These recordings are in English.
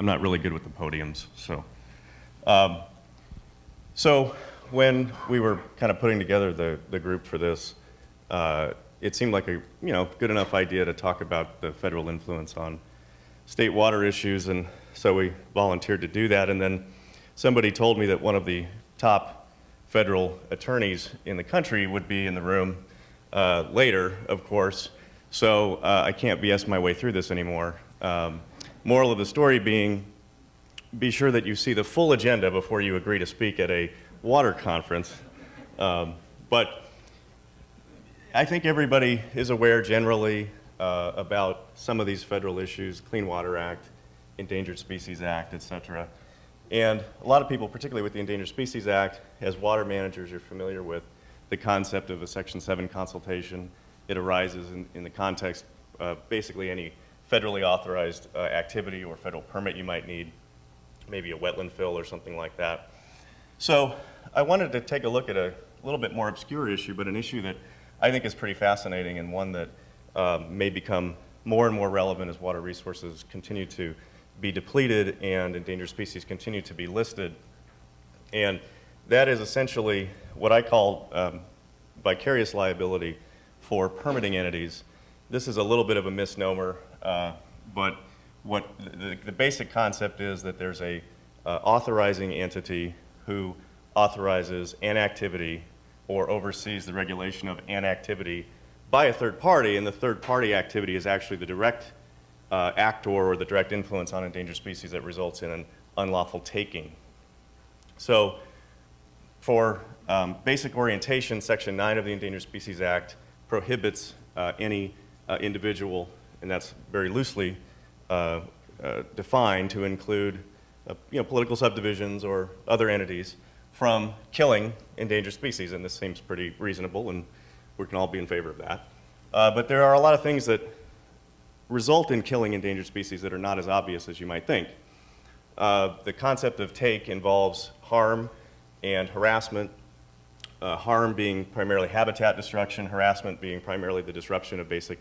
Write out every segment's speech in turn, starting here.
I'm not really good with the podiums, so. So when we were kind of putting together the group for this, it seemed like a good enough idea to talk about the federal influence on state water issues, and so we volunteered to do that. And then somebody told me that one of the top federal attorneys in the country would be in the room later, of course, so I can't BS my way through this anymore. Moral of the story being, be sure that you see the full agenda before you agree to speak at a water conference. But I think everybody is aware generally about some of these federal issues, Clean Water Act, Endangered Species Act, et cetera. And a lot of people, particularly with the Endangered Species Act, as water managers, you're familiar with the concept of a Section 7 consultation. It arises in the context of basically any federally authorized activity or federal permit you might need, maybe a wetland fill or something like that. So I wanted to take a look at a little bit more obscure issue, but an issue that I think is pretty fascinating and one that may become more and more relevant as water resources continue to be depleted and endangered species continue to be listed. And that is essentially what I call vicarious liability for permitting entities. This is a little bit of a misnomer, but what the basic concept is that there's a authorizing entity who authorizes an activity or oversees the regulation of an activity by a third party, and the third party activity is actually the direct actor or the direct influence on endangered species that results in an unlawful taking. So for basic orientation, Section 9 of the Endangered Species Act prohibits any individual, and that's very loosely defined to include political subdivisions or other entities from killing endangered species, and this seems pretty reasonable, and we can all be in favor of that. But there are a lot of things that result in killing endangered species that are not as obvious as you might think. The concept of take involves harm and harassment, harm being primarily habitat destruction, harassment being primarily the disruption of basic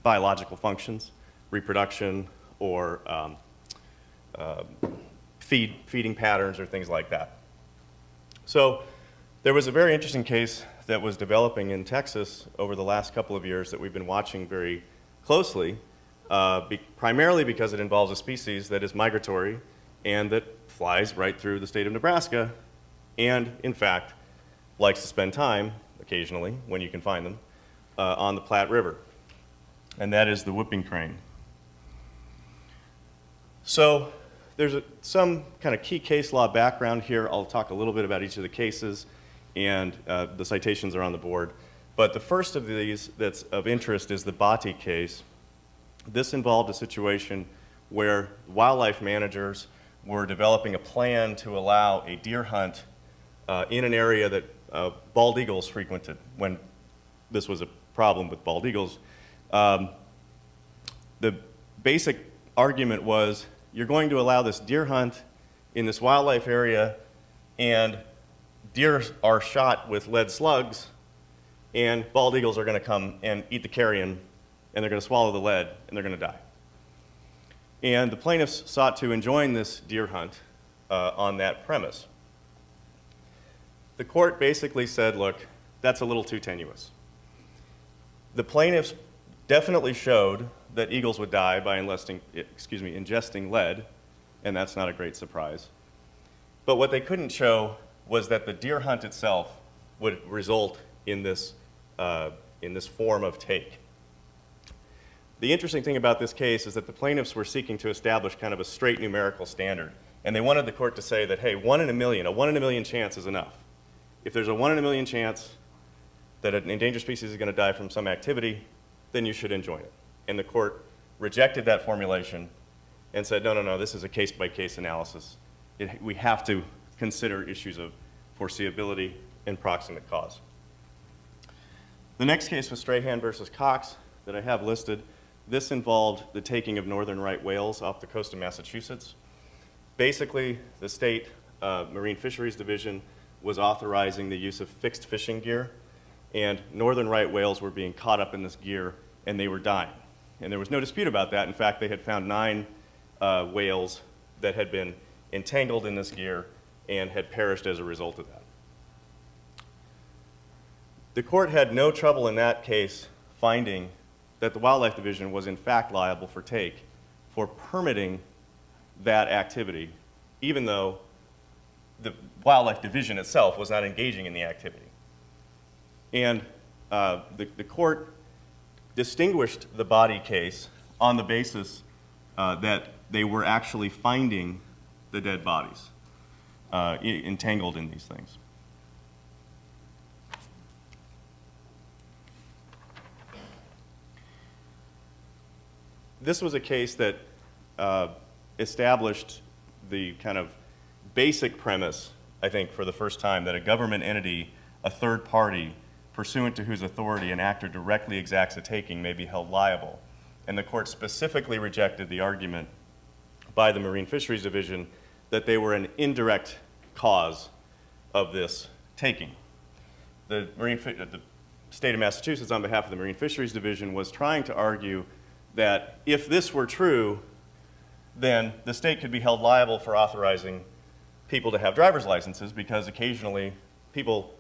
biological functions, reproduction, or feeding patterns or things like that. So there was a very interesting case that was developing in Texas over the last couple of years that we've been watching very closely, primarily because it involves a species that is migratory and that flies right through the state of Nebraska and, in fact, likes to spend time, occasionally, when you can find them, on the Platte River, and that is the whooping crane. So there's some kind of key case law background here. I'll talk a little bit about each of the cases, and the citations are on the board. But the first of these that's of interest is the Botti case. This involved a situation where wildlife managers were developing a plan to allow a deer hunt in an area that bald eagles frequented when this was a problem with bald eagles. The basic argument was you're going to allow this deer hunt in this wildlife area, and deer are shot with lead slugs, and bald eagles are going to come and eat the carrion, and they're going to swallow the lead, and they're going to die. And the plaintiffs sought to enjoin this deer hunt on that premise. The court basically said, look, that's a little too tenuous. The plaintiffs definitely showed that eagles would die by ingesting lead, and that's not a great surprise. But what they couldn't show was that the deer hunt itself would result in this form of take. The interesting thing about this case is that the plaintiffs were seeking to establish kind of a straight numerical standard, and they wanted the court to say that, hey, a 1 in a million chance is enough. If there's a 1 in a million chance that an endangered species is going to die from some activity, then you should enjoin it. And the court rejected that formulation and said, no, this is a case-by-case analysis. We have to consider issues of foreseeability and proximate cause. The next case was Strahan versus Cox that I have listed. This involved the taking of northern right whales off the coast of Massachusetts. Basically, the state Marine Fisheries Division was authorizing the use of fixed fishing gear, and northern right whales were being caught up in this gear, and they were dying. And there was no dispute about that. In fact, they had found 9 whales that had been entangled in this gear and had perished as a result of that. The court had no trouble in that case finding that the Wildlife Division was in fact liable for take for permitting that activity, even though the Wildlife Division itself was not engaging in the activity. And the court distinguished the body case on the basis that they were actually finding the dead bodies entangled in these things. This was a case that established the kind of basic premise, I think, for the first time, that a government entity, a third party, pursuant to whose authority an actor directly exacts a taking, may be held liable. And the court specifically rejected the argument by the Marine Fisheries Division that they were an indirect cause of this taking. The state of Massachusetts, on behalf of the Marine Fisheries Division, was trying to argue that if this were true, then the state could be held liable for authorizing people to have driver's licenses, because occasionally people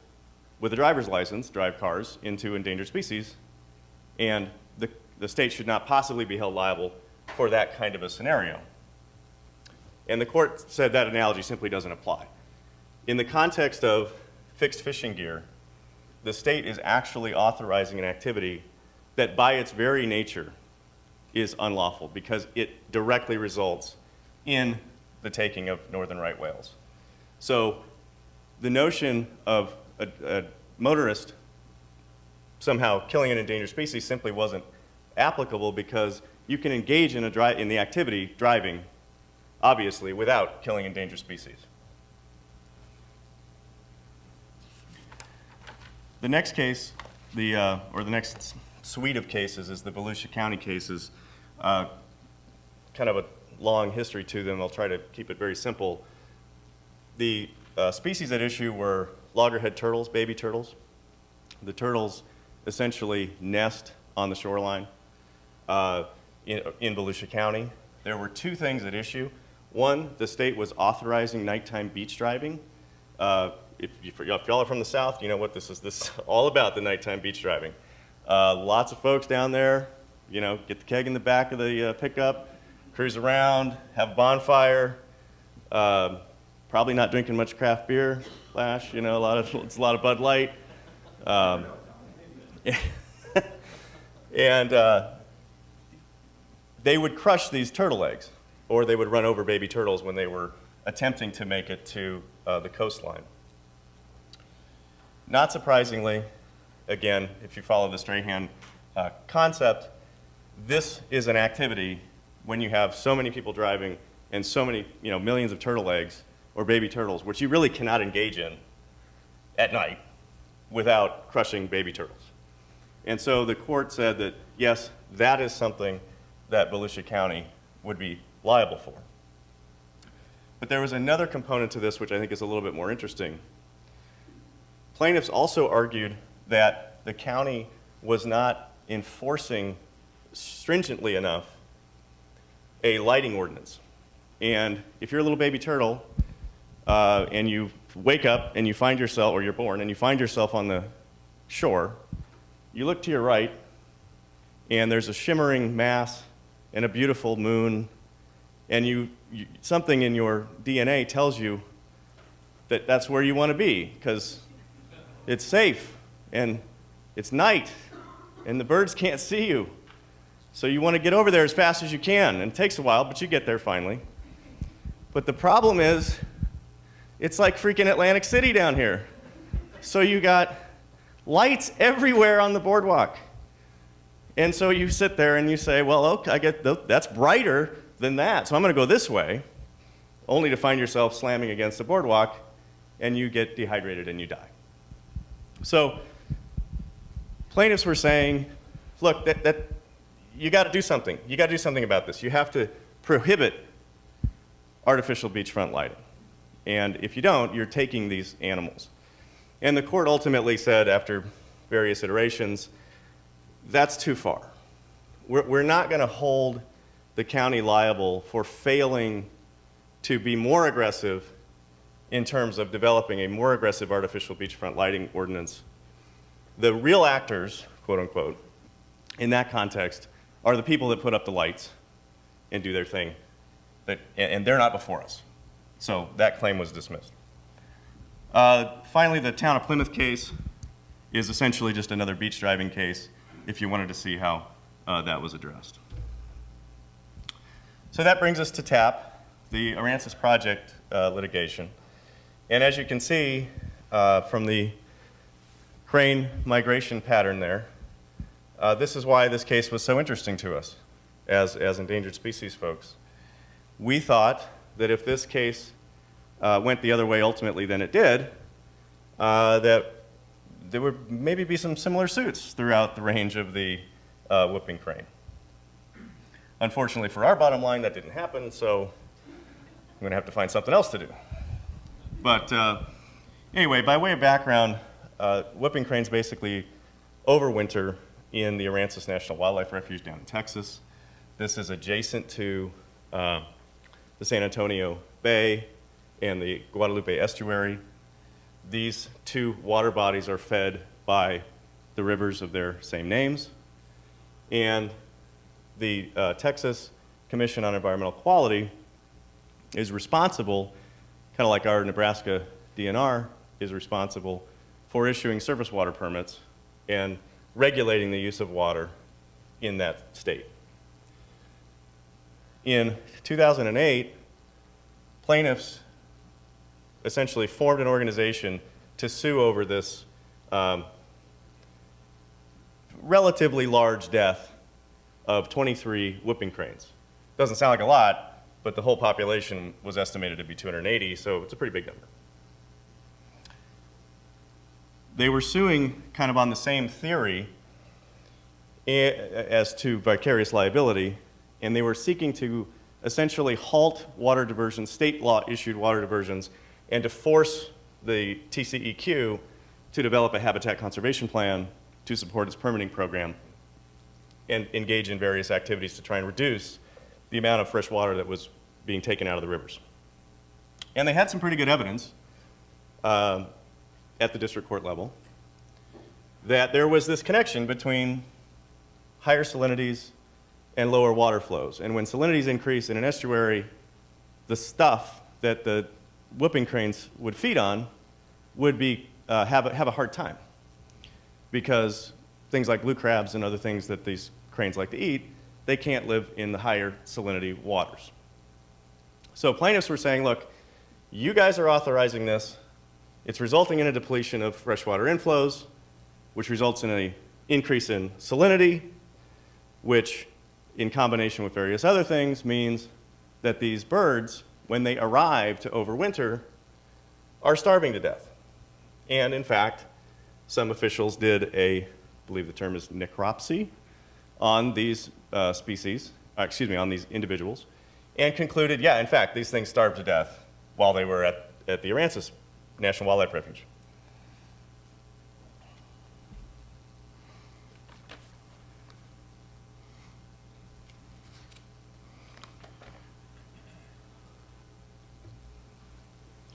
with a driver's license drive cars into endangered species, and the state should not possibly be held liable for that kind of a scenario. And the court said that analogy simply doesn't apply. In the context of fixed fishing gear, the state is actually authorizing an activity that by its very nature is unlawful, because it directly results in the taking of northern right whales. So the notion of a motorist somehow killing an endangered species simply wasn't applicable, because you can engage in the activity, driving, obviously, without killing endangered species. The next case, or the next suite of cases, is the Volusia County cases. Kind of a long history to them. I'll try to keep it very simple. The species at issue were loggerhead turtles, baby turtles. The turtles essentially nest on the shoreline in Volusia County. There were two things at issue. One, the state was authorizing nighttime beach driving. If y'all are from the South, you know what this is all about, the nighttime beach driving. Lots of folks down there, get the keg in the back of the pickup, cruise around, have a bonfire, probably not drinking much craft beer, it's a lot of Bud Light. And they would crush these turtle eggs, or they would run over baby turtles when they were attempting to make it to the coastline. Not surprisingly, again, if you follow the Strahan concept, this is an activity when you have so many people driving and so many, millions of turtle eggs or baby turtles, which you really cannot engage in at night without crushing baby turtles. And so the court said that, yes, that is something that Volusia County would be liable for. But there was another component to this which I think is a little bit more interesting. Plaintiffs also argued that the county was not enforcing stringently enough a lighting ordinance. And if you're a little baby turtle and you wake up and you find yourself, or you're born, and you find yourself on the shore, you look to your right and there's a shimmering mass and a beautiful moon, and something in your DNA tells you that that's where you want to be, because it's safe and it's night and the birds can't see you. So you want to get over there as fast as you can, and it takes a while, but you get there finally. But the problem is, it's like freaking Atlantic City down here. So you got lights everywhere on the boardwalk. And so you sit there and you say, well, okay, I get that's brighter than that, so I'm going to go this way, only to find yourself slamming against the boardwalk, and you get dehydrated and you die. So plaintiffs were saying, look, that you got to do something. You got to do something about this. You have to prohibit artificial beachfront lighting. And if you don't, you're taking these animals. And the court ultimately said, after various iterations, that's too far. We're not going to hold the county liable for failing to be more aggressive in terms of developing a more aggressive artificial beachfront lighting ordinance. The real actors, quote unquote, in that context are the people that put up the lights and do their thing, and they're not before us. So that claim was dismissed. Finally, the town of Plymouth case is essentially just another beach driving case if you wanted to see how that was addressed. So that brings us to TAP, the Aransas project litigation. And as you can see from the crane migration pattern there, this is why this case was so interesting to us as endangered species folks. We thought that if this case went the other way ultimately than it did, that there would maybe be some similar suits throughout the range of the whooping crane. Unfortunately for our bottom line, that didn't happen, so I'm going to have to find something else to do. But anyway, by way of background, whooping cranes basically overwinter in the Aransas National Wildlife Refuge down in Texas. This is adjacent to the San Antonio Bay and the Guadalupe Estuary. These two water bodies are fed by the rivers of their same names. And the Texas Commission on Environmental Quality is responsible, kind of like our Nebraska DNR is responsible for issuing surface water permits and regulating the use of water in that state. In 2008, plaintiffs essentially formed an organization to sue over this relatively large death of 23 whooping cranes. Doesn't sound like a lot, but the whole population was estimated to be 280, so it's a pretty big number. They were suing kind of on the same theory as to vicarious liability, and they were seeking to essentially halt water diversions, state law issued water diversions, and to force the TCEQ to develop a habitat conservation plan to support its permitting program and engage in various activities to try and reduce the amount of fresh water that was being taken out of the rivers. And they had some pretty good evidence at the district court level that there was this connection between higher salinities and lower water flows. And when salinities increase in an estuary, the stuff that the whooping cranes would feed on would be, have a hard time, because things like blue crabs and other things that these cranes like to eat, they can't live in the higher salinity waters. So plaintiffs were saying, look, you guys are authorizing this. It's resulting in a depletion of freshwater inflows, which results in an increase in salinity, which in combination with various other things means that these birds, when they arrive to overwinter, are starving to death. And in fact, some officials did I believe the term is necropsy, on these on these individuals, and concluded, yeah, in fact, these things starved to death while they were at the Aransas National Wildlife Refuge.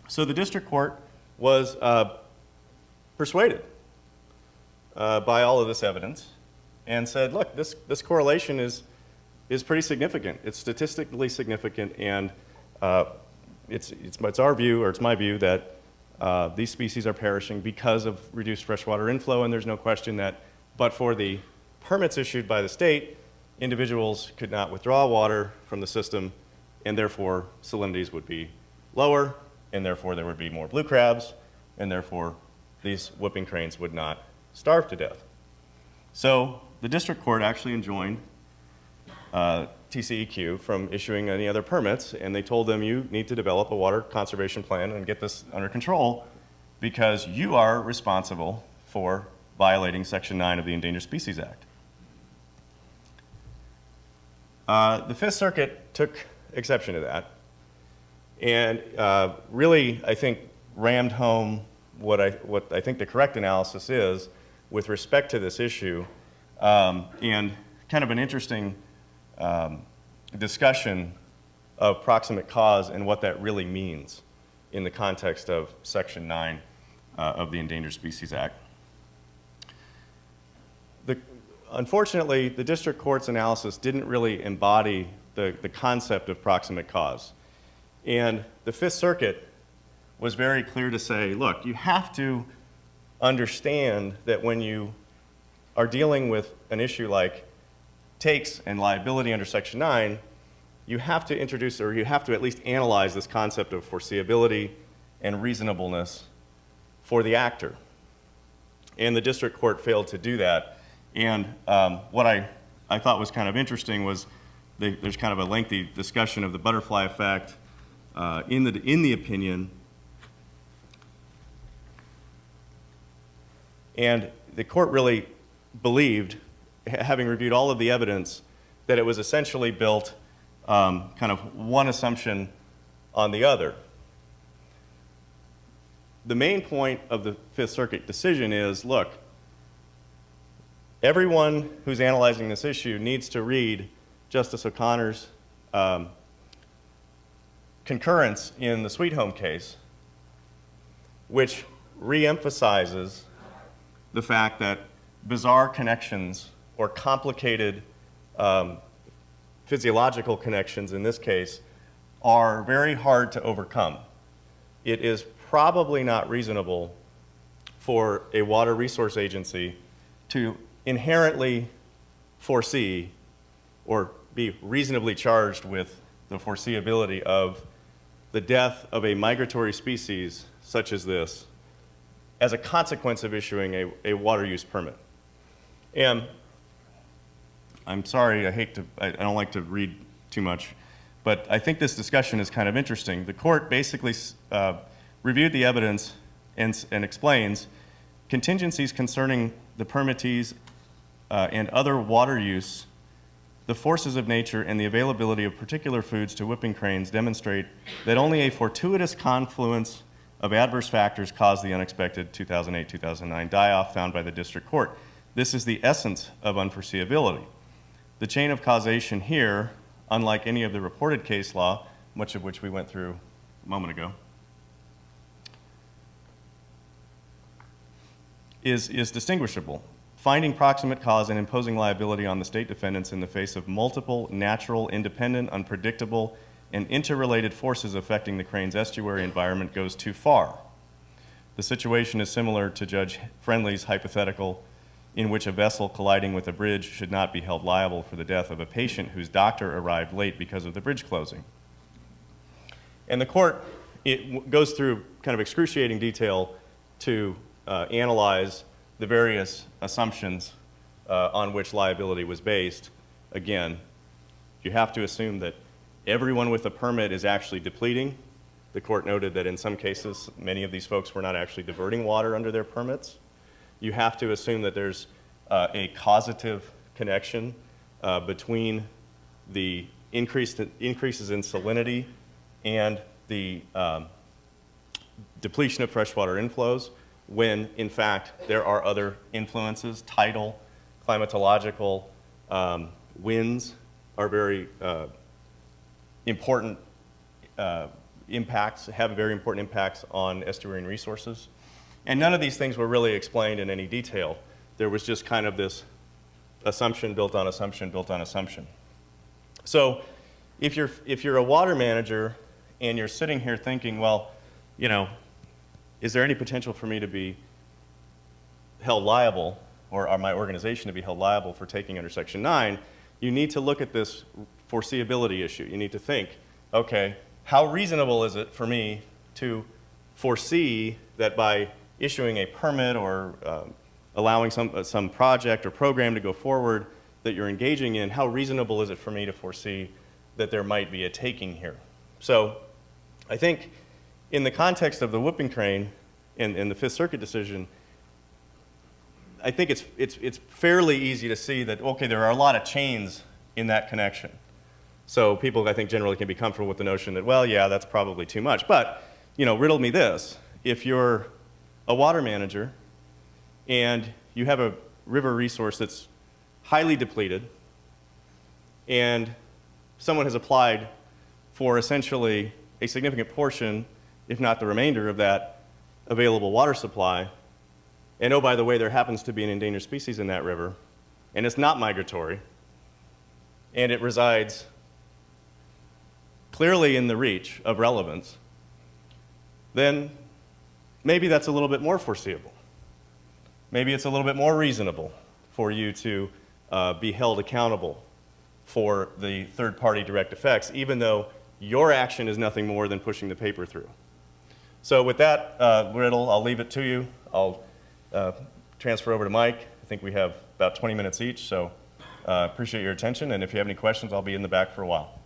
So the district court was persuaded by all of this evidence and said, look, this correlation is pretty significant. It's statistically significant, and it's our view, or it's my view, that these species are perishing because of reduced freshwater inflow, and there's no question that, but for the permits issued by the state, individuals could not withdraw water from the system, and therefore salinities would be lower, and therefore there would be more blue crabs, and therefore these whooping cranes would not starve to death. So the district court actually enjoined TCEQ from issuing any other permits, and they told them, you need to develop a water conservation plan and get this under control because you are responsible for violating Section 9 of the Endangered Species Act. The Fifth Circuit took exception to that and really, I think, rammed home what I think the correct analysis is with respect to this issue, and kind of an interesting discussion of proximate cause and what that really means in the context of Section 9 of the Endangered Species Act. Unfortunately, the district court's analysis didn't really embody the concept of proximate cause. And the Fifth Circuit was very clear to say, look, you have to understand that when you are dealing with an issue like takes and liability under Section 9, you have to introduce, or you have to at least analyze this concept of foreseeability and reasonableness for the actor. And the district court failed to do that. And what I thought was kind of interesting was there's kind of a lengthy discussion of the butterfly effect in the opinion. And the court really believed, having reviewed all of the evidence, that it was essentially built kind of one assumption on the other. The main point of the Fifth Circuit decision is, look, everyone who's analyzing this issue needs to read Justice O'Connor's concurrence in the Sweet Home case, which reemphasizes the fact that bizarre connections or complicated physiological connections in this case are very hard to overcome. It is probably not reasonable for a water resource agency to inherently foresee or be reasonably charged with the foreseeability of the death of a migratory species such as this as a consequence of issuing a water use permit. And I'm sorry, I don't like to read too much, but I think this discussion is kind of interesting. The court basically reviewed the evidence and explains contingencies concerning the permittees and other water use, the forces of nature, and the availability of particular foods to whipping cranes demonstrate that only a fortuitous confluence of adverse factors caused the unexpected 2008-2009 die-off found by the district court. This is the essence of unforeseeability. The chain of causation here, unlike any of the reported case law, much of which we went through a moment ago, is distinguishable. Finding proximate cause and imposing liability on the state defendants in the face of multiple natural, independent, unpredictable, and interrelated forces affecting the crane's estuary environment goes too far. The situation is similar to Judge Friendly's hypothetical in which a vessel colliding with a bridge should not be held liable for the death of a patient whose doctor arrived late because of the bridge closing. And the court, it goes through kind of excruciating detail to analyze the various assumptions on which liability was based. Again, you have to assume that everyone with a permit is actually depleting. The court noted that in some cases, many of these folks were not actually diverting water under their permits. You have to assume that there's a causative connection between the increases in salinity and the depletion of freshwater inflows, when in fact there are other influences. Tidal, climatological, winds are very important impacts, have very important impacts on estuarine resources. And none of these things were really explained in any detail. There was just kind of this assumption built on assumption built on assumption. So if you're a water manager and you're sitting here thinking, well, you know, is there any potential for me to be held liable, or my organization to be held liable for taking under Section 9, you need to look at this foreseeability issue. You need to think, okay, how reasonable is it for me to foresee that by issuing a permit or allowing some project or program to go forward that you're engaging in, how reasonable is it for me to foresee that there might be a taking here? So I think in the context of the whooping crane and the Fifth Circuit decision, I think it's fairly easy to see that, okay, there are a lot of chains in that connection. So people, I think, generally can be comfortable with the notion that, well, yeah, that's probably too much. But, you know, riddle me this. If you're a water manager and you have a river resource that's highly depleted and someone has applied for essentially a significant portion, if not the remainder of that available water supply, and oh, by the way, there happens to be an endangered species in that river, and it's not migratory, and it resides clearly in the reach of relevance, then maybe that's a little bit more foreseeable. Maybe it's a little bit more reasonable for you to be held accountable for the third-party direct effects, even though your action is nothing more than pushing the paper through. So with that, Riddle, I'll leave it to you. I'll transfer over to Mike. I think we have about 20 minutes each, so appreciate your attention, and if you have any questions, I'll be in the back for a while.